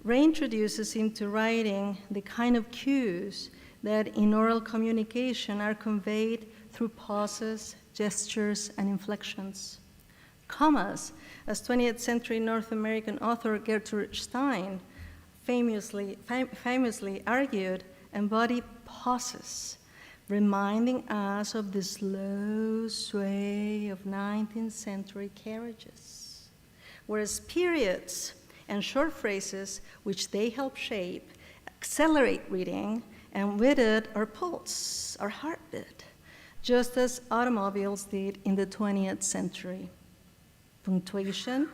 reintroduces into writing the kind of cues that in oral communication are conveyed through pauses, gestures, and inflections. Commas, as 20th century North American author Gertrude Stein famously argued, embody pauses, reminding us of the slow sway of 19th century carriages. Whereas periods and short phrases, which they help shape, accelerate reading, and with it our pulse, our heartbeat, just as automobiles did in the 20th century. Punctuation,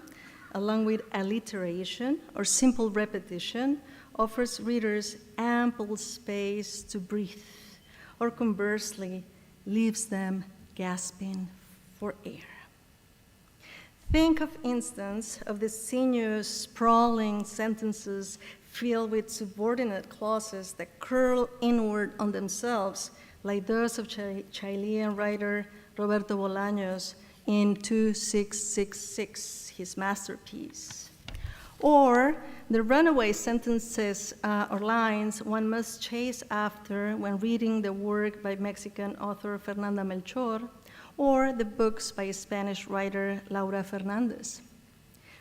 along with alliteration or simple repetition, offers readers ample space to breathe, or conversely, leaves them gasping for air. Think, of instance, of the sinuous, sprawling sentences filled with subordinate clauses that curl inward on themselves, like those of Chilean writer Roberto Bolaños in 2666, his masterpiece. Or the runaway sentences or lines one must chase after when reading the work by Mexican author Fernanda Melchor, or the books by Spanish writer Laura Fernandez.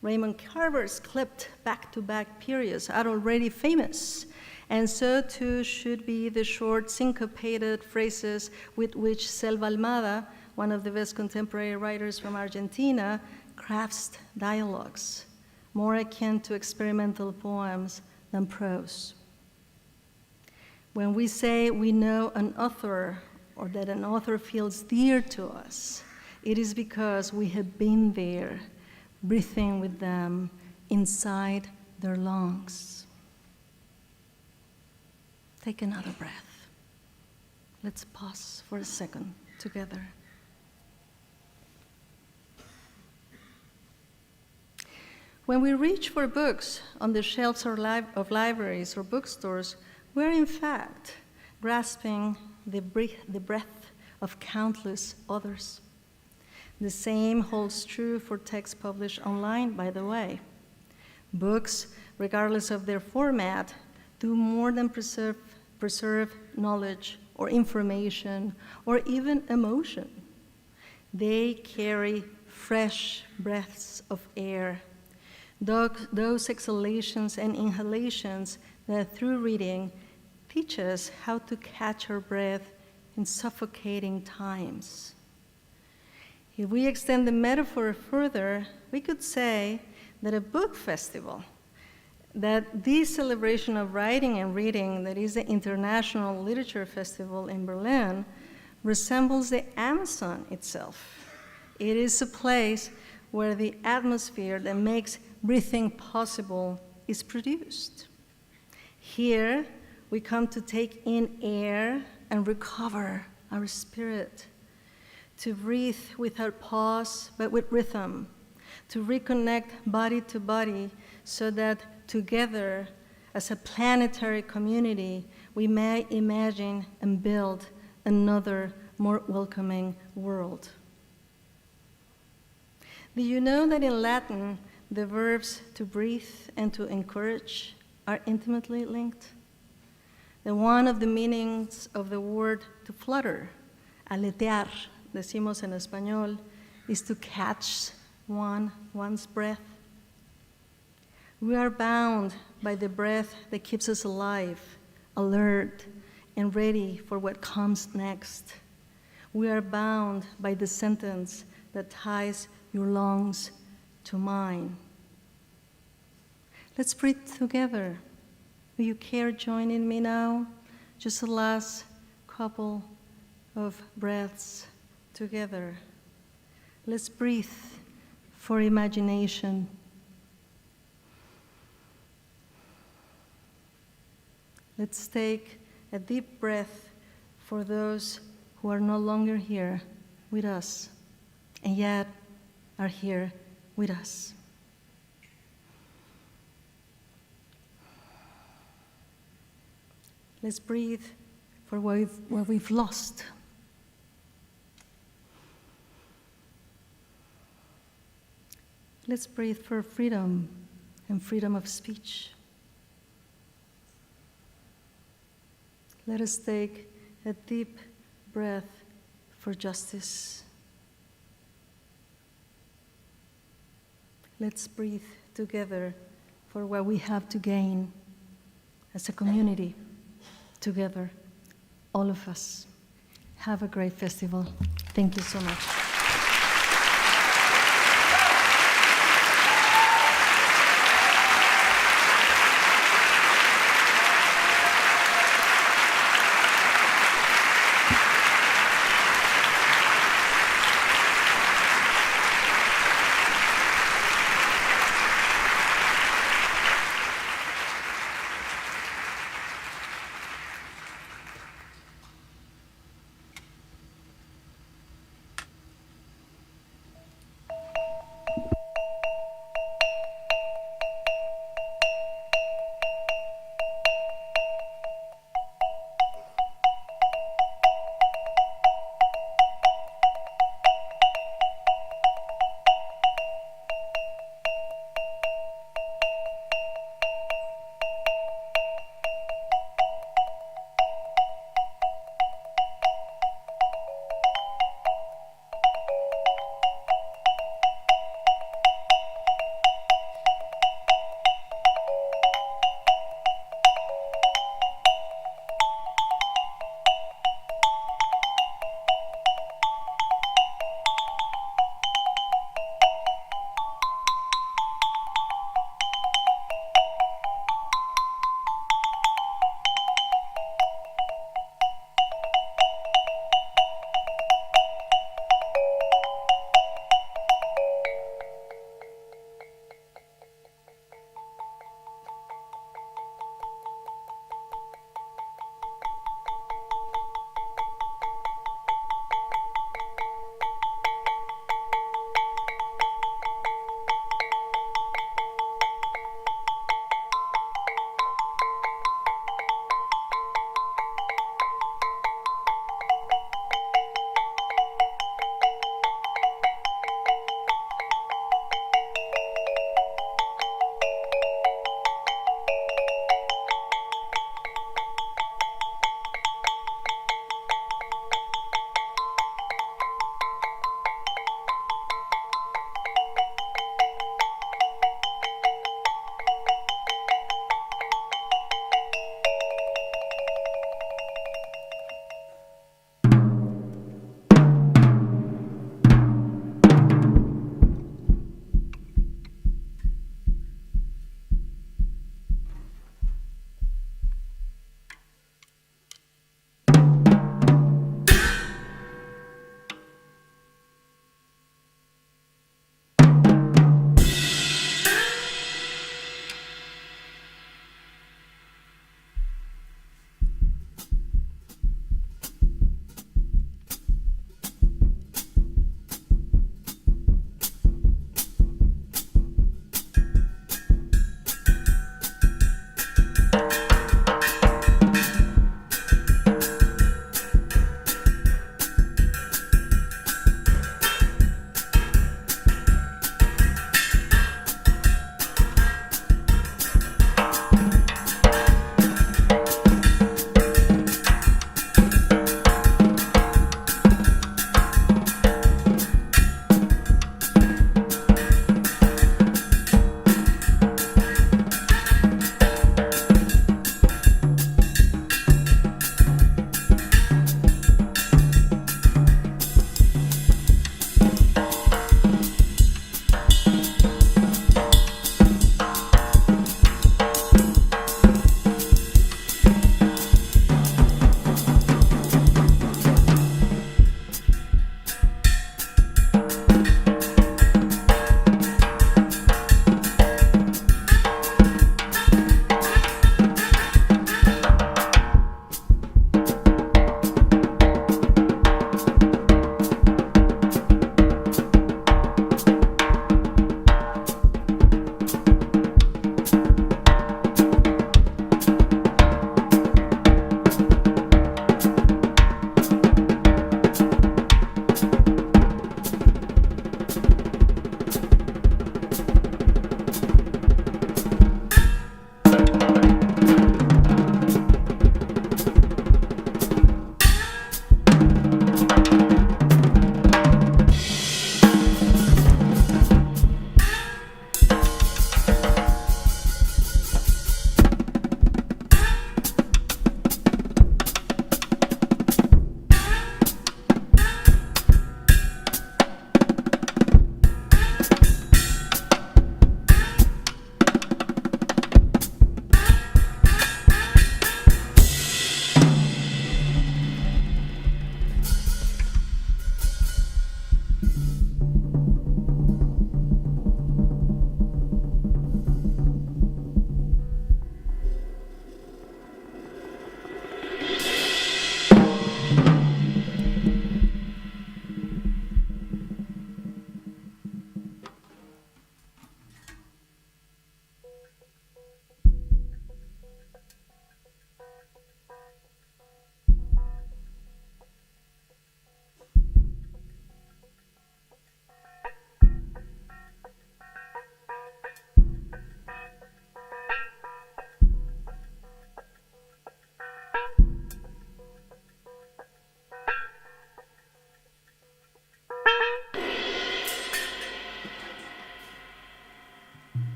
Raymond Carver's clipped back-to-back periods are already famous, and so too should be the short syncopated phrases with which Selva Almada, one of the best contemporary writers from Argentina, crafts dialogues, more akin to experimental poems than prose. When we say we know an author or that an author feels dear to us, it is because we have been there, breathing with them inside their lungs. Take another breath. Let's pause for a second together. When we reach for books on the shelves of libraries or bookstores, we're in fact grasping the breath of countless others. The same holds true for texts published online, by the way. Books, regardless of their format, do more than preserve knowledge or information or even emotion. They carry fresh breaths of air, those exhalations and inhalations that through reading teach us how to catch our breath in suffocating times. If we extend the metaphor further, we could say that a book festival, that this celebration of writing and reading that is the International Literature Festival in Berlin, resembles the Amazon itself. It is a place where the atmosphere that makes breathing possible is produced. Here, we come to take in air and recover our spirit, to breathe without pause but with rhythm, to reconnect body to body so that together, as a planetary community, we may imagine and build another, more welcoming world. Do you know that in Latin, the verbs to breathe and to encourage are intimately linked? That one of the meanings of the word to flutter, aletear, decimos en español, is to catch one's breath. We are bound by the breath that keeps us alive, alert, and ready for what comes next. We are bound by the sentence that ties your lungs to mine. Let's breathe together. Will you care joining me now? Just the last couple of breaths together. Let's breathe for imagination. Let's take a deep breath for those who are no longer here with us, and yet are here with us. Let's breathe for what we've lost. Let's breathe for freedom and freedom of speech. Let us take a deep breath for justice. Let's breathe together for what we have to gain as a community, together, all of us. Have a great festival. Thank you so much.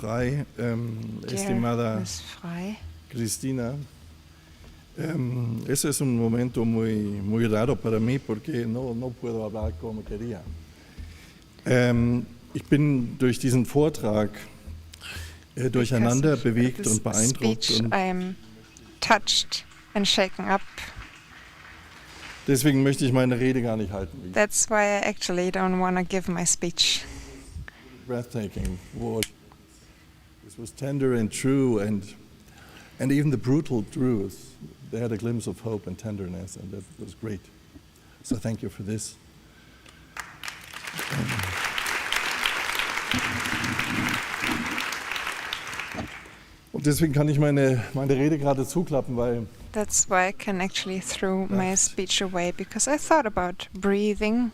Frey, Dear estimada Miss Frey, Cristina, ese es un momento muy raro para mí porque no puedo hablar como quería. Ich bin durch diesen Vortrag durcheinander bewegt und beeindruckt. Speech, Und I'm touched and shaken up. deswegen möchte ich meine Rede gar nicht halten. That's why I actually don't want to give my speech. Breathtaking word. This was tender and true, and even the brutal truth. They had a glimpse of hope and tenderness, and that was great. So thank you for this. Und deswegen kann ich meine Rede gerade zuklappen, weil That's why I can actually throw my speech away, because I thought about breathing.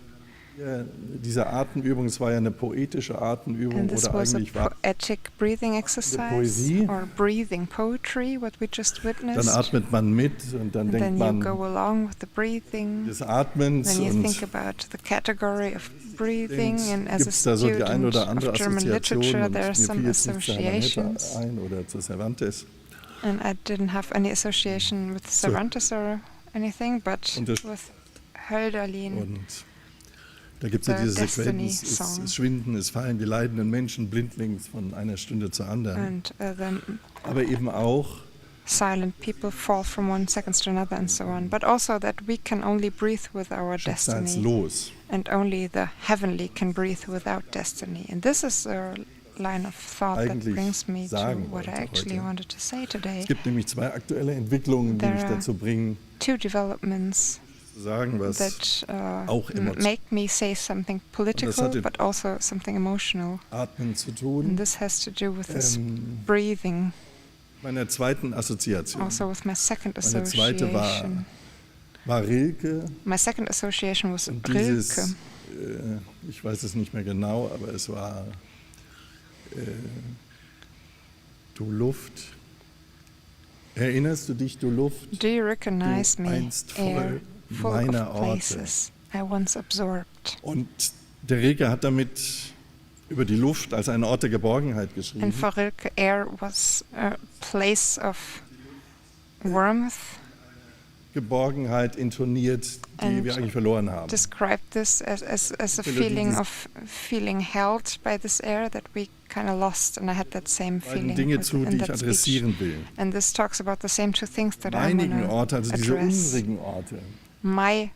diese Atemübung, es war ja eine poetische Atemübung, And this oder was a eigentlich war poetic breathing exercise, Poesie. or breathing poetry, what we just dann witnessed. atmet man mit und dann And denkt then you man go along with the breathing. des Atmens Then you und think about the category of breathing, and as a gibt es da so die ein student oder andere of German Assoziation literature, und there are mir some fiel jetzt nichts zu Hermann associations. ein oder zu Cervantes. And I didn't have any association with So. Cervantes or anything, but Und das- with Hölderlin. Und da gibt es ja The diese Destiny Sequenz, Song. es schwinden, es fallen die leidenden Menschen blindlings von einer Stunde zur anderen. And the Aber eben auch, silent people fall from one second to another and so on. But also that we can only breathe with our destiny. schicksalslos. And only the heavenly can breathe without destiny. And this is a line of thought that Eigentlich brings me to sagen what I wollte actually heute. wanted to say today. Es gibt nämlich zwei aktuelle Entwicklungen, die There mich are dazu bringen, Two developments zu sagen, was that auch emotion- make me say something political, hatte- but also something emotional. Atmen zu And tun. this has to do with this Ähm, breathing, Meiner zweiten Assoziation. also with my second Meine zweite association. war Rilke. My second association was Und Rilke. dieses, ich weiß es nicht mehr genau, aber es war Du Luft. Erinnerst du dich, du Luft? Do you recognize du me, einst air full meiner of Orte. places I once absorbed? Und der Rilke hat damit über die Luft als einen Ort der Geborgenheit geschrieben. And for Rilke, air was a place of warmth. Geborgenheit intoniert, die And wir eigentlich verloren haben. Described this as a Melodie feeling des- of feeling held by this air that we kind of lost, and I had that same Beiden feeling Dinge zu, in die ich that speech. adressieren will. And this talks about the same two things that I Meinigen want Orte, to also diese address. unsrigen Orte. My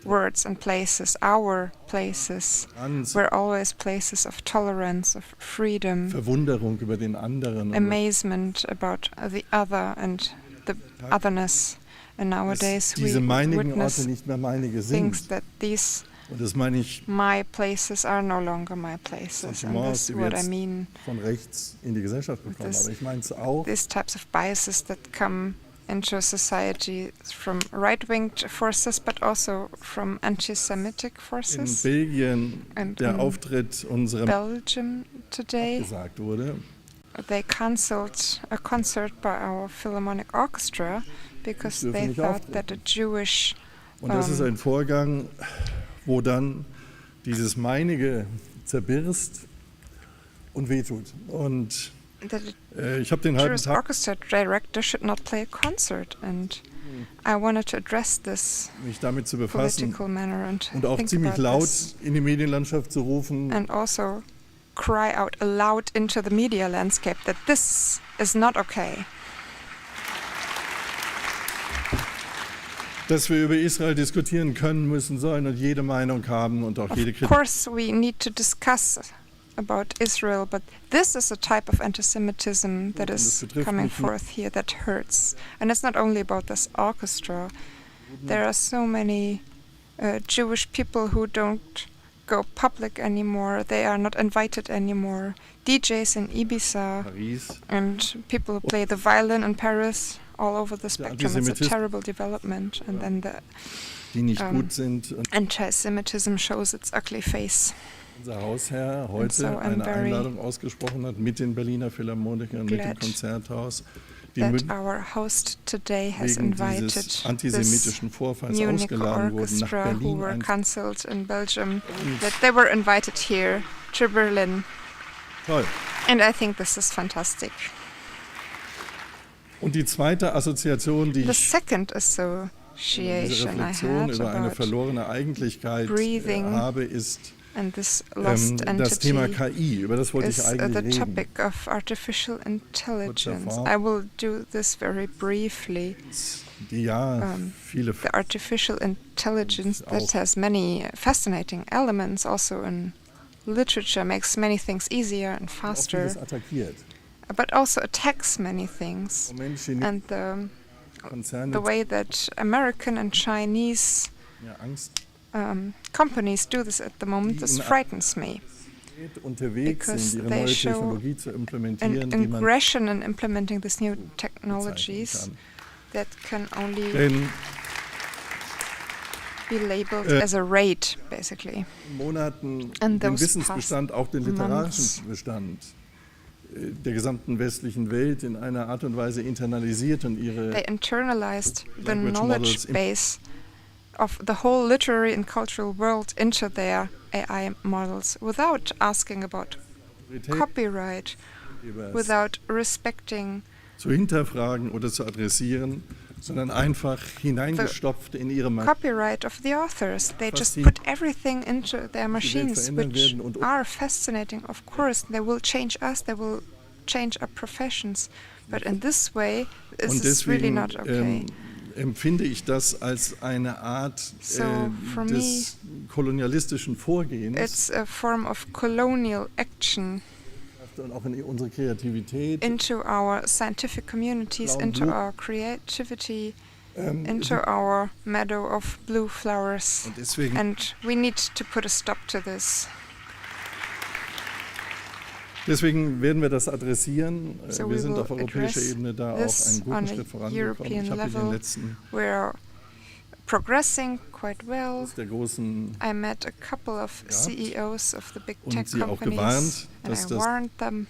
words and places, our places, Ganz were always places of tolerance, of freedom, Verwunderung über den anderen. Und amazement about the other and the otherness. And dass nowadays we diese meinigen witness Orte nicht mehr meinige things sind. that these Und das meine ich my places are no longer my places. And Sentiments, that's die wir what I jetzt mean. von rechts in die Gesellschaft bekommen. Das- Aber ich meine es auch, These types of biases that come into society from right-winged forces, but also from anti-Semitic in forces. Belgien And der in Auftritt unserem Belgium today, gesagt wurde. they cancelled a concert by our Philharmonic Orchestra because dürfen they nicht thought that a Jewish Und das ist ein Vorgang, wo dann dieses Meinige zerbirst und wehtut. Und that ich habe den halben Jewish Tag orchestra director should not play a concert, and I wanted to address this mich damit zu befassen political manner and und auch think ziemlich about laut this, in die Medienlandschaft zu rufen, and also cry out aloud into the media landscape that this is not okay. dass wir über Israel diskutieren können, müssen, sollen und jede Meinung haben und auch jede Of Kritik. course, we need to discuss about Israel, but this is a type of anti-Semitism that Und das is betrifft coming nicht nur- forth here that hurts. And it's not only about this orchestra. There are so many Jewish people who don't go public anymore. They are not invited anymore. DJs in Ibiza Paris. and people who play the violin in Paris, all over the spectrum. It's a Antisemitismus- terrible development. And then the Die nicht Ähm, gut sind. Und anti-Semitism shows its ugly face. unser Hausherr heute so I'm eine very Einladung ausgesprochen hat mit den Berliner Philharmonikern, mit dem glad Konzerthaus, die That München our host today has wegen invited dieses this antisemitischen Vorfalls Munich ausgeladen wurden, nach orchestra who Berlin were ein- cancelled in Belgium, Und that they were invited here to Berlin. Toll. And I think this is fantastic. Und die zweite Assoziation, die The ich second diese association I Reflexion had über eine about verlorene Eigentlichkeit breathing habe, ist and this lost das Thema entity KI. Über das wollte ich is the eigentlich reden. topic of artificial intelligence. Form. I will do this very briefly. Die viele The artificial intelligence auch that has many fascinating elements also in literature, makes many things easier and auch faster, vieles attackiert. but also attacks many things. Moment, Chine- And the Konzerne way that American and Chinese ja, Angst companies do this at the moment, this frightens me. unterwegs Because sind, ihre they neue show Technologie zu An implementieren, die man aggression in implementing these new bezeichnen technologies kann. that can only Denn be labeled as a raid, basically. Monaten And den those Wissensbestand, auch den months. literarischen Bestand der gesamten westlichen Welt in einer Art und Weise internalisiert und ihre They internalized the language knowledge models base of the whole literary and cultural world into their AI models without asking about Autorität copyright, without respecting zu hinterfragen oder zu adressieren, sondern einfach hineingestopft in ihre copyright of the authors. They Was just die- put everything into their machines, verändern which werden und- are fascinating, of course. They will change us, they will change our professions. But in this way, this Und is really deswegen not okay. empfinde ich das als eine Art So, for des kolonialistischen Vorgehens It's a form of colonial action und auch in unsere Kreativität. into our scientific communities, Blauen into Blumen. our creativity, Ähm, into our meadow of blue flowers. und deswegen And we need to put a stop to this. Deswegen werden wir das adressieren. So Wir we sind will auf europäischer address Ebene da auch this einen guten on a Schritt vorangekommen. European Ich habe in den level. letzten We're progressing quite well. der großen I met a couple of Ja. CEOs of the big und tech sie auch companies, gewarnt, and dass I das warned them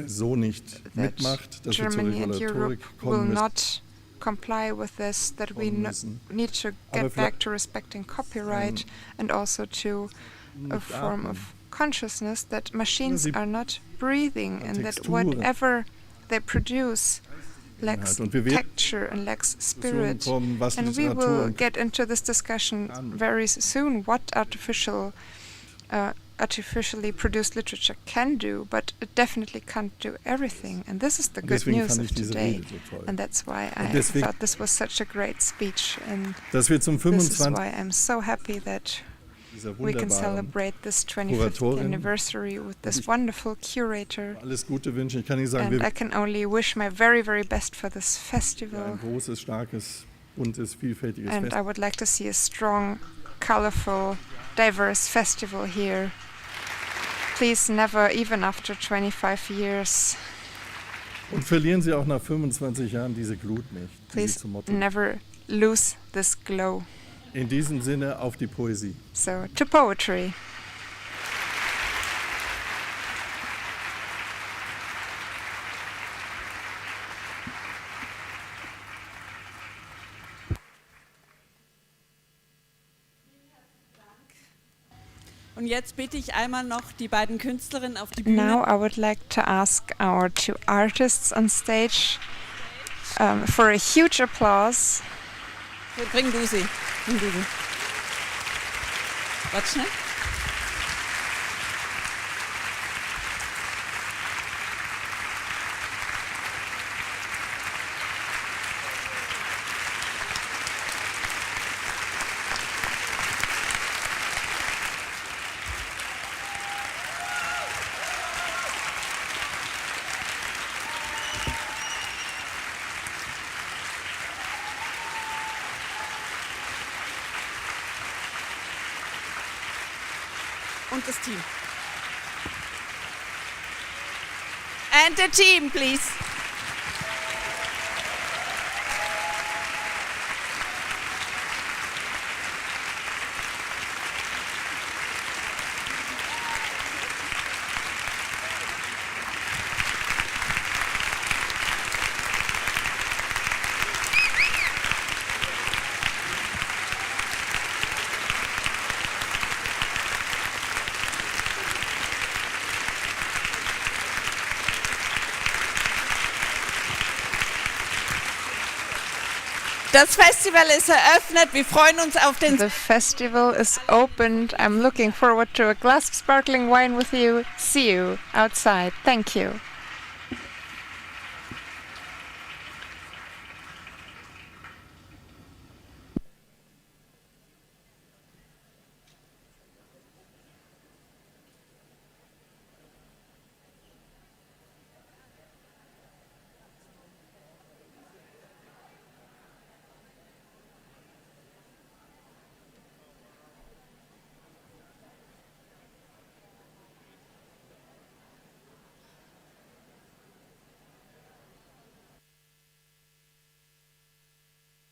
so nicht that mitmacht, dass wir zur Germany and Europe Regulatorik will kommen müssen. not comply with this, that we müssen. need to Aber get back to respecting copyright and also to a Nicht form atmen. of consciousness that machines sie are not breathing and that Texturen. whatever they produce lacks Und wir werden texture and lacks Diskussionen spirit. kommen, was And we Literatur will und get into this discussion kann. very soon, what artificially produced literature can do, but it definitely can't do everything. And this is the Und good deswegen news fand of ich diese today. Rede so toll. And that's why Und I deswegen- thought this was such a great speech. And Dass wir zum this is 25. why I'm so happy that dieser we can wunderbaren celebrate this 25th Kuratorin. anniversary with this ich- wonderful curator. alles Gute wünschen. Ich kann nicht sagen, And wir I can only wish my very, very best for this ein festival. großes, starkes, buntes, vielfältiges And Fest. I would like to see a strong, colorful, diverse festival here. Please never, even after 25 years, Und verlieren Sie auch nach 25 Jahren diese Glut nicht, die Sie please zum Motto. never lose this glow. In diesem Sinne auf die Poesie. So, to poetry. Und jetzt bitte ich einmal noch die beiden Künstlerinnen auf die Bühne. Now I would like to ask our two artists on stage for a huge applause. Bring du sie. Bring du sie. Warte schnell. Und das Team. And the team, please. Das Festival ist eröffnet. Wir freuen uns auf den... The festival is opened. I'm looking forward to a glass of sparkling wine with you. See you outside. Thank you.